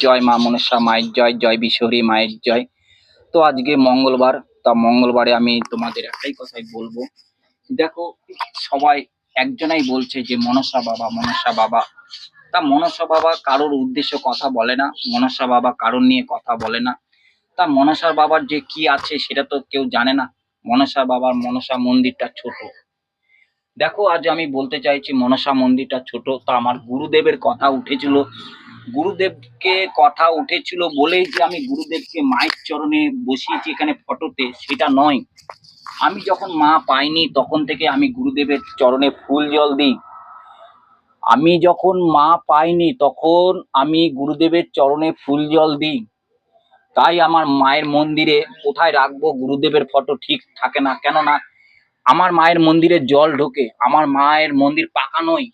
জয় মা মনসা মায়ের জয়, জয় বিশ্বহরী মায়ের জয়। তো আজকে মঙ্গলবার, তা মঙ্গলবারে আমি তোমাদের একটাই কথাই বলবো। দেখো, সবাই একজনাই বলছে যে মনসা বাবা মনসা বাবা। তা মনসা বাবা কারোর উদ্দেশ্য কথা বলে না, মনসা বাবা কারোর নিয়ে কথা বলে না। তা মনসা বাবার যে কি আছে সেটা তো কেউ জানে না। মনসা বাবার মনসা মন্দিরটা ছোট। দেখো, আজ আমি বলতে চাইছি মনসা মন্দিরটা ছোট। তা আমার গুরুদেবের কথা উঠেছিল, গুরুদেবকে কথা উঠেছিল বলেই যে আমি গুরুদেবকে মায়ের চরণে বসিয়েছি এখানে ফটোতে, সেটা নয়। আমি যখন মা পাইনি তখন থেকে আমি গুরুদেবের চরণে ফুল জল দিই। আমি যখন মা পাইনি তখন আমি গুরুদেবের চরণে ফুল জল দিই। তাই আমার মায়ের মন্দিরে কোথায় রাখবো গুরুদেবের ফটো ঠিক থাকে না, কেননা আমার মায়ের মন্দিরে জল ঢোকে। আমার মায়ের মন্দির পাকা নয়,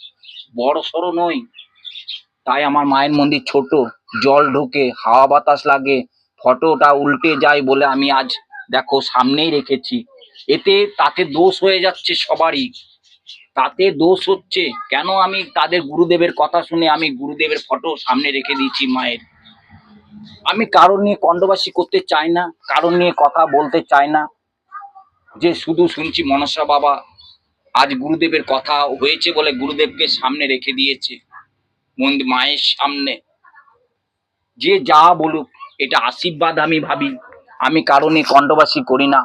বড় সড়ো নয়। তাই আমার মায়ের মন্দির ছোট, জল ঢোকে, হাওয়া বাতাস লাগে, ফটোটা উল্টে যায় বলে আমি আজ দেখো সামনেই রেখেছি। তাতে দোষ হয়ে যাচ্ছে সবারই, তাতে দোষ হচ্ছে। কেন আমি তাদের গুরুদেবের কথা শুনে আমি গুরুদেবের ফটো সামনে রেখে দিয়েছি মায়ের। আমি কারোর নিয়ে কন্ডবাসী করতে চাই না, কারোর নিয়ে কথা বলতে চাই না। যে শুধু শুনছি মনসা বাবা আজ গুরুদেবের কথা হয়েছে বলে গুরুদেবকে সামনে রেখে দিয়েছে মায়ের সামনে। যে যা বলুক, এটা আশীর্বাদ আমি ভাবি। আমি কারণে কন্ডবাসী করি না।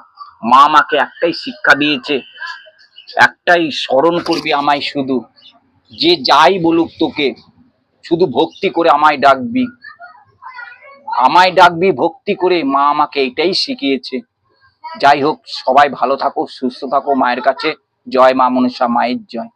মা আমাকে একটাই শিক্ষা দিয়েছে, একটাই স্মরণ করবি আমায় শুধু। যে যাই বলুক তোকে, শুধু ভক্তি করে আমায় ডাকবি, আমায় ডাকবি ভক্তি করে। মা আমাকে এটাই শিখিয়েছে। যাই হোক, সবাই ভালো থাকো, সুস্থ থাকো, মায়ের কাছে জয় মা মনসা মায়ের জয়।